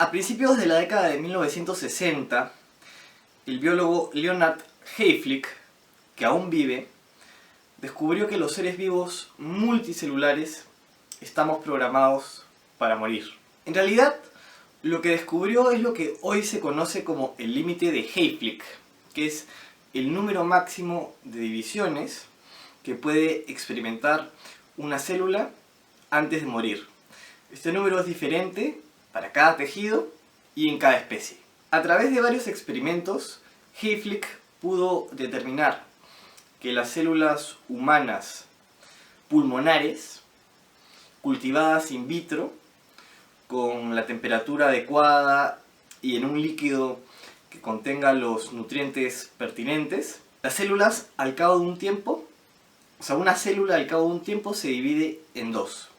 A principios de la década de 1960, el biólogo Leonard Hayflick, que aún vive, descubrió que los seres vivos multicelulares estamos programados para morir. En realidad, lo que descubrió es lo que hoy se conoce como el límite de Hayflick, que es el número máximo de divisiones que puede experimentar una célula antes de morir. Este número es diferente para cada tejido y en cada especie. A través de varios experimentos, Hayflick pudo determinar que las células humanas pulmonares, cultivadas in vitro, con la temperatura adecuada y en un líquido que contenga los nutrientes pertinentes, las células al cabo de un tiempo, una célula al cabo de un tiempo se divide en dos,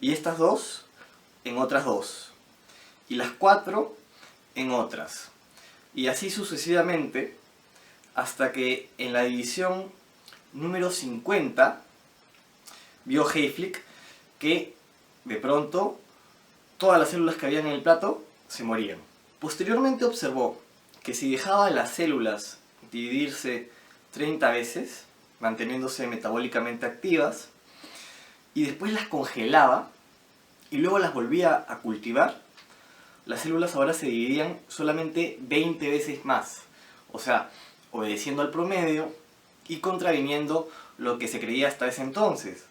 y estas dos en otras dos, y las cuatro en otras, y así sucesivamente, hasta que en la división número 50 vio Hayflick que de pronto todas las células que habían en el plato se morían. Posteriormente observó que si dejaba las células dividirse 30 veces, manteniéndose metabólicamente activas, y después las congelaba y luego las volvía a cultivar, las células ahora se dividían solamente 20 veces más, o sea, obedeciendo al promedio y contraviniendo lo que se creía hasta ese entonces,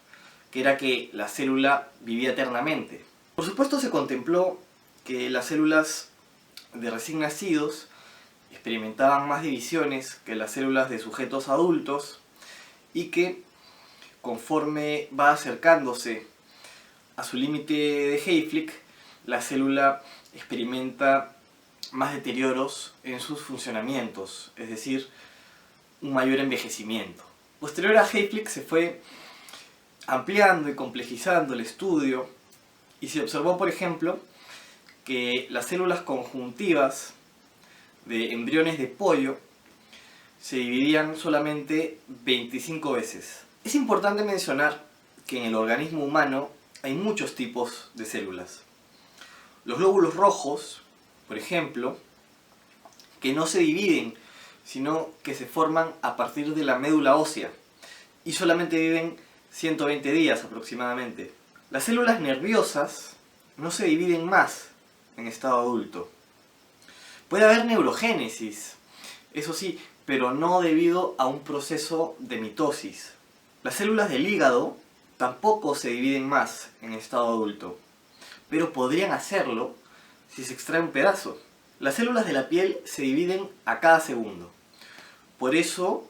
que era que la célula vivía eternamente. Por supuesto, se contempló que las células de recién nacidos experimentaban más divisiones que las células de sujetos adultos, y que conforme va acercándose a su límite de Hayflick, la célula experimenta más deterioros en sus funcionamientos, es decir, un mayor envejecimiento. Posterior a Hayflick se fue ampliando y complejizando el estudio, y se observó, por ejemplo, que las células conjuntivas de embriones de pollo se dividían solamente 25 veces. Es importante mencionar que en el organismo humano hay muchos tipos de células. Los glóbulos rojos, por ejemplo, que no se dividen, sino que se forman a partir de la médula ósea y solamente viven 120 días aproximadamente. Las células nerviosas no se dividen más en estado adulto. Puede haber neurogénesis, eso sí, pero no debido a un proceso de mitosis. Las células del hígado tampoco se dividen más en estado adulto, pero podrían hacerlo si se extrae un pedazo. Las células de la piel se dividen a cada segundo. Por eso,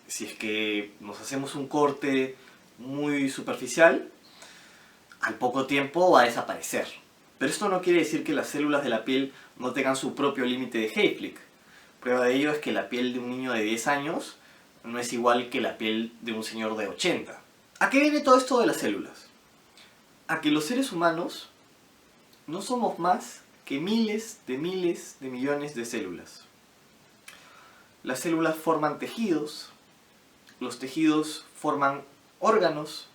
si es que nos hacemos un corte muy superficial, al poco tiempo va a desaparecer. Pero esto no quiere decir que las células de la piel no tengan su propio límite de Hayflick. Prueba de ello es que la piel de un niño de 10 años no es igual que la piel de un señor de 80. ¿A qué viene todo esto de las células? A que los seres humanos no somos más que miles de millones de células. Las células forman tejidos, los tejidos forman órganos,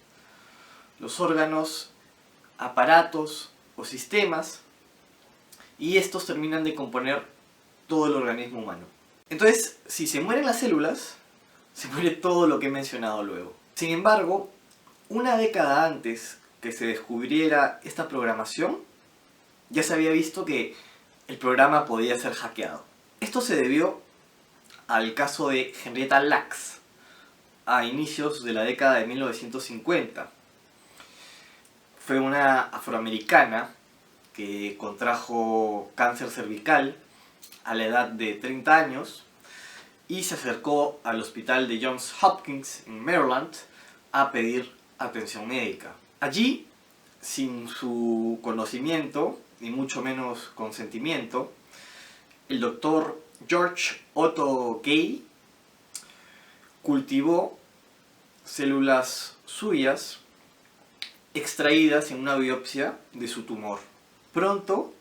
los órganos aparatos o sistemas, y estos terminan de componer todo el organismo humano. Entonces, si se mueren las células, se muere todo lo que he mencionado luego. Sin embargo, una década antes que se descubriera esta programación, ya se había visto que el programa podía ser hackeado. Esto se debió al caso de Henrietta Lacks, a inicios de la década de 1950. Fue una afroamericana que contrajo cáncer cervical a la edad de 30 años y se acercó al hospital de Johns Hopkins en Maryland a pedir atención médica. Allí, sin su conocimiento, ni mucho menos consentimiento, el doctor George Otto Gay cultivó células suyas extraídas en una biopsia de su tumor. Pronto,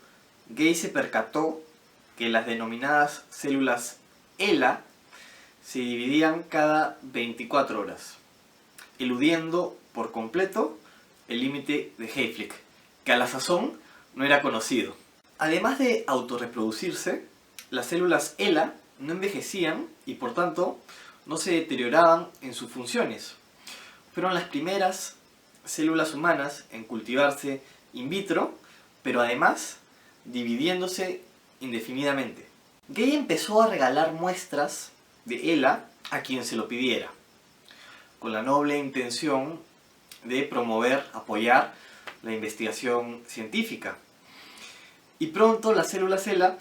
Gay se percató que las denominadas células ELA se dividían cada 24 horas, eludiendo por completo el límite de Hayflick, que a la sazón no era conocido. Además de autorreproducirse, las células HeLa no envejecían y por tanto no se deterioraban en sus funciones. Fueron las primeras células humanas en cultivarse in vitro, pero además dividiéndose indefinidamente. Gay empezó a regalar muestras de HeLa a quien se lo pidiera, con la noble intención de promover, apoyar la investigación científica. Y pronto las células HeLa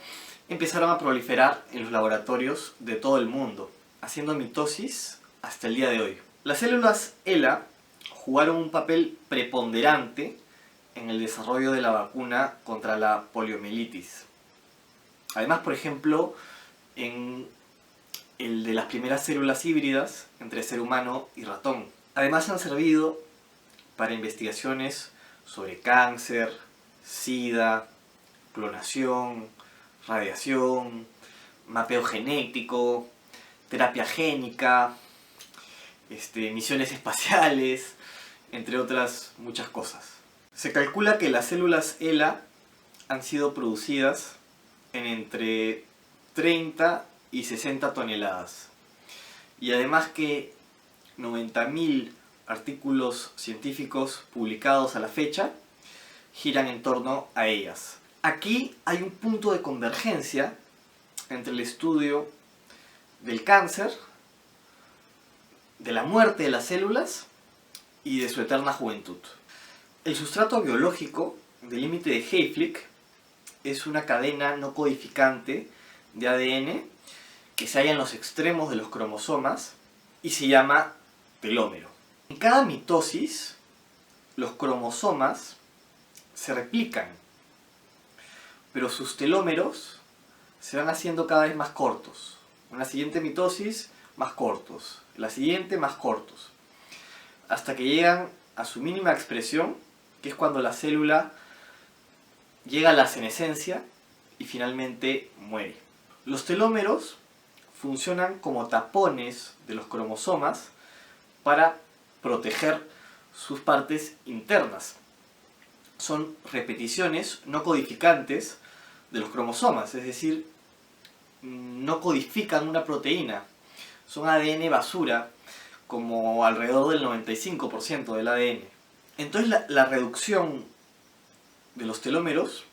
empezaron a proliferar en los laboratorios de todo el mundo, haciendo mitosis hasta el día de hoy. Las células HeLa jugaron un papel preponderante en el desarrollo de la vacuna contra la poliomielitis. Además, por ejemplo, en el de las primeras células híbridas entre ser humano y ratón. Además han servido para investigaciones sobre cáncer, SIDA, clonación, radiación, mapeo genético, terapia génica, misiones espaciales, entre otras muchas cosas. Se calcula que las células HeLa han sido producidas en entre 30 y 60 toneladas. Y además que 90.000 artículos científicos publicados a la fecha giran en torno a ellas. Aquí hay un punto de convergencia entre el estudio del cáncer, de la muerte de las células y de su eterna juventud. El sustrato biológico del límite de Hayflick es una cadena no codificante de ADN que se halla en los extremos de los cromosomas y se llama telómero. En cada mitosis, los cromosomas se replican, pero sus telómeros se van haciendo cada vez más cortos. En la siguiente mitosis, más cortos. En la siguiente, más cortos. Hasta que llegan a su mínima expresión, que es cuando la célula llega a la senescencia y finalmente muere. Los telómeros funcionan como tapones de los cromosomas para proteger sus partes internas. Son repeticiones no codificantes de los cromosomas, es decir, no codifican una proteína. Son ADN basura, como alrededor del 95% del ADN. Entonces la reducción de los telómeros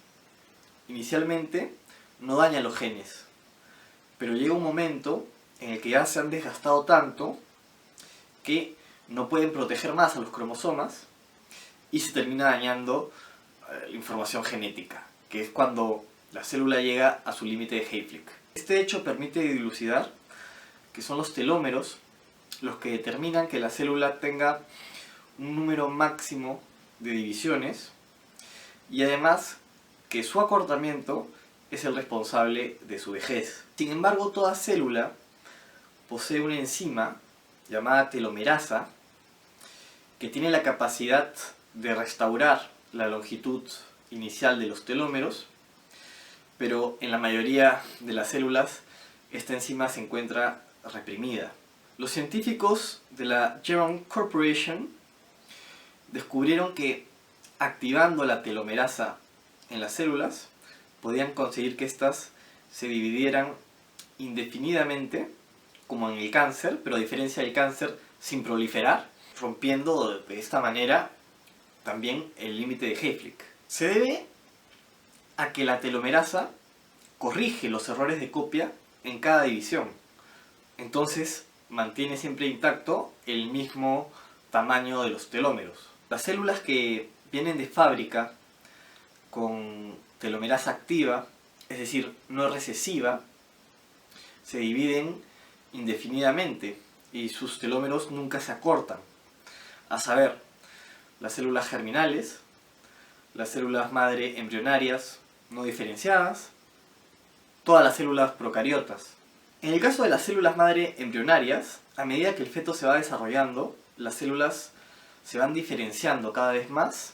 inicialmente no daña los genes, pero llega un momento en el que ya se han desgastado tanto que no pueden proteger más a los cromosomas y se termina dañando la información genética, que es cuando la célula llega a su límite de Hayflick. Este hecho permite dilucidar que son los telómeros los que determinan que la célula tenga un número máximo de divisiones y además que su acortamiento es el responsable de su vejez. Sin embargo, toda célula posee una enzima llamada telomerasa que tiene la capacidad de restaurar la longitud inicial de los telómeros, pero en la mayoría de las células esta enzima se encuentra reprimida. Los científicos de la Geron Corporation descubrieron que activando la telomerasa en las células podían conseguir que éstas se dividieran indefinidamente, como en el cáncer, pero a diferencia del cáncer, sin proliferar, rompiendo de esta manera también el límite de Hayflick. Se debe a que la telomerasa corrige los errores de copia en cada división. Entonces mantiene siempre intacto el mismo tamaño de los telómeros. Las células que vienen de fábrica con telomerasa activa, es decir, no recesiva, se dividen indefinidamente y sus telómeros nunca se acortan. A saber, las células germinales, las células madre embrionarias no diferenciadas, todas las células procariotas. En el caso de las células madre embrionarias, a medida que el feto se va desarrollando, las células se van diferenciando cada vez más,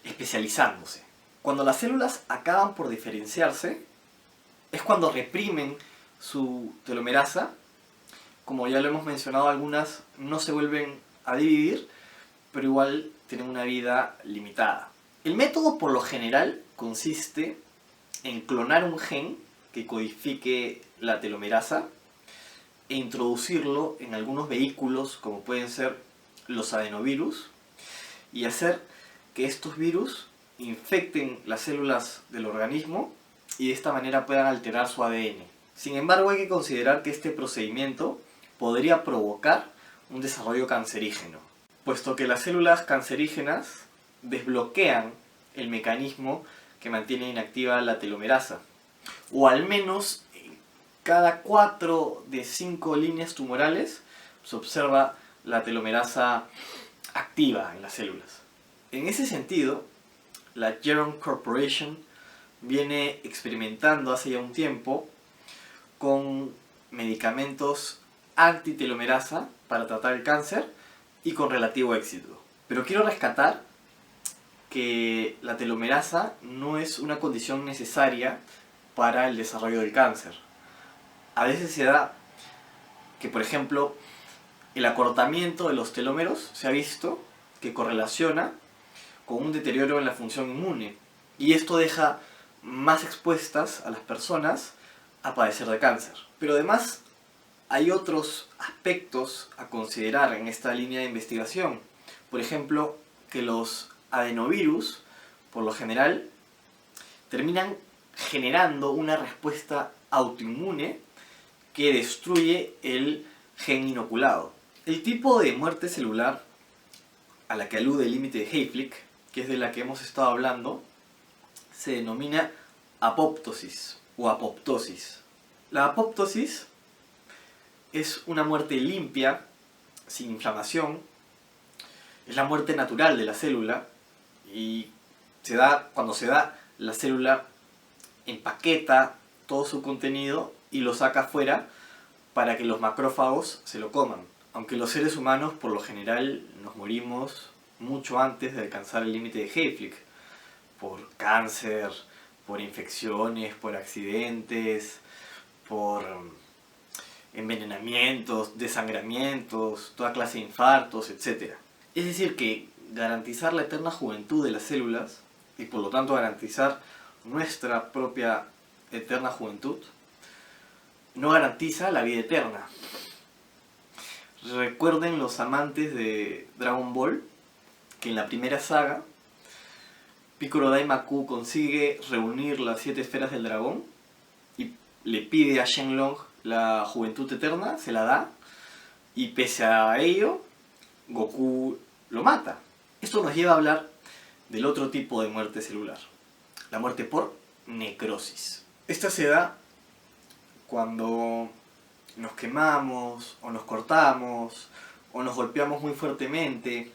especializándose. Cuando las células acaban por diferenciarse, es cuando reprimen su telomerasa. Como ya lo hemos mencionado, algunas no se vuelven a dividir, pero igual tienen una vida limitada. El método por lo general consiste en clonar un gen que codifique la telomerasa e introducirlo en algunos vehículos como pueden ser los adenovirus y hacer que estos virus infecten las células del organismo y de esta manera puedan alterar su ADN. Sin embargo, hay que considerar que este procedimiento podría provocar un desarrollo cancerígeno, puesto que las células cancerígenas desbloquean el mecanismo que mantiene inactiva la telomerasa, o al menos cada 4 de 5 líneas tumorales se observa la telomerasa activa en las células. En ese sentido, la Geron Corporation viene experimentando hace ya un tiempo con medicamentos antitelomerasa para tratar el cáncer y con relativo éxito. Pero quiero rescatar que la telomerasa no es una condición necesaria para el desarrollo del cáncer. A veces se da que, por ejemplo, el acortamiento de los telómeros se ha visto que correlaciona con un deterioro en la función inmune y esto deja más expuestas a las personas a padecer de cáncer. Pero además hay otros aspectos a considerar en esta línea de investigación. Por ejemplo, que los adenovirus, por lo general, terminan generando una respuesta autoinmune que destruye el gen inoculado. El tipo de muerte celular a la que alude el límite de Hayflick, que es de la que hemos estado hablando, se denomina apoptosis o apoptosis. La apoptosis es una muerte limpia, sin inflamación, es la muerte natural de la célula y cuando se da, la célula empaqueta todo su contenido y lo saca afuera para que los macrófagos se lo coman. Aunque los seres humanos por lo general nos morimos mucho antes de alcanzar el límite de Hayflick, por cáncer, por infecciones, por accidentes, por envenenamientos, desangramientos, toda clase de infartos, etc. Es decir que garantizar la eterna juventud de las células y por lo tanto garantizar nuestra propia eterna juventud no garantiza la vida eterna. Recuerden los amantes de Dragon Ball que en la primera saga Piccolo Daimaku consigue reunir las 7 esferas del dragón y le pide a Shenlong la juventud eterna, se la da y pese a ello Goku lo mata. Esto nos lleva a hablar del otro tipo de muerte celular, la muerte por necrosis. Esta se da cuando nos quemamos, o nos cortamos, o nos golpeamos muy fuertemente.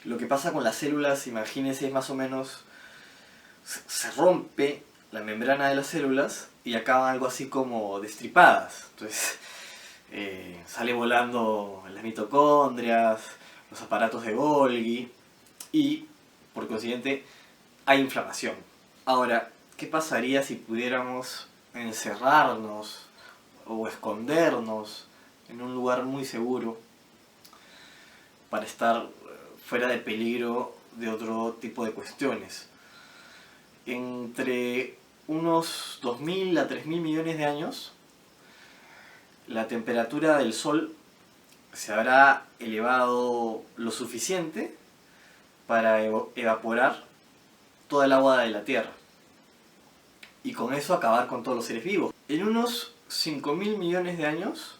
Lo que pasa con las células, imagínense, es más o menos, se rompe la membrana de las células y acaban algo así como destripadas. Entonces sale volando las mitocondrias, los aparatos de Golgi y, por consiguiente, hay inflamación. Ahora, ¿qué pasaría si pudiéramos encerrarnos o escondernos en un lugar muy seguro para estar fuera de peligro de otro tipo de cuestiones? Entre unos 2.000 a 3.000 millones de años, la temperatura del Sol se habrá elevado lo suficiente para evaporar toda el agua de la Tierra y con eso acabar con todos los seres vivos. En unos 5.000 millones de años,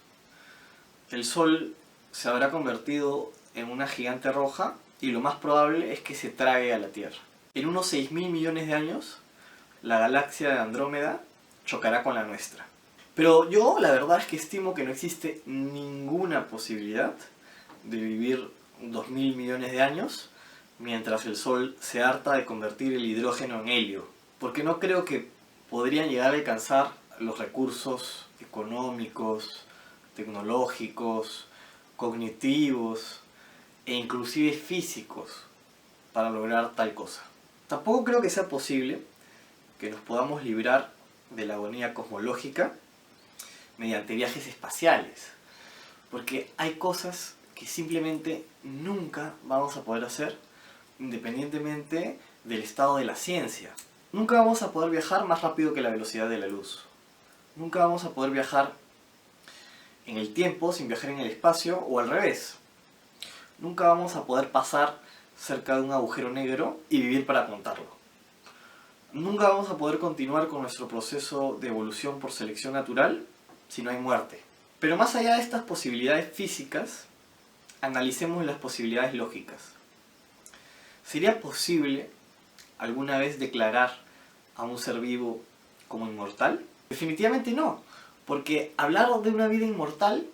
el Sol se habrá convertido en una gigante roja y lo más probable es que se trague a la Tierra. En unos 6.000 millones de años, la galaxia de Andrómeda chocará con la nuestra. Pero yo la verdad es que estimo que no existe ninguna posibilidad de vivir 2.000 millones de años mientras el Sol se harta de convertir el hidrógeno en helio, porque no creo que podrían llegar a alcanzar los recursos económicos, tecnológicos, cognitivos e inclusive físicos para lograr tal cosa. Tampoco creo que sea posible que nos podamos librar de la agonía cosmológica mediante viajes espaciales, porque hay cosas que simplemente nunca vamos a poder hacer independientemente del estado de la ciencia. Nunca vamos a poder viajar más rápido que la velocidad de la luz. Nunca vamos a poder viajar en el tiempo sin viajar en el espacio o al revés. Nunca vamos a poder pasar cerca de un agujero negro y vivir para contarlo. Nunca vamos a poder continuar con nuestro proceso de evolución por selección natural si no hay muerte. Pero más allá de estas posibilidades físicas, analicemos las posibilidades lógicas. ¿Sería posible alguna vez declarar a un ser vivo como inmortal? Definitivamente no, porque hablar de una vida inmortal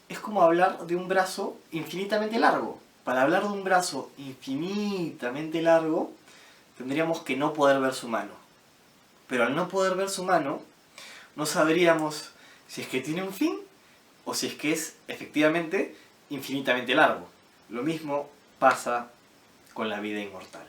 es como hablar de un brazo infinitamente largo. Para hablar de un brazo infinitamente largo, tendríamos que no poder ver su mano. Pero al no poder ver su mano, no sabríamos si es que tiene un fin o si es que es efectivamente infinitamente largo. Lo mismo pasa con la vida inmortal.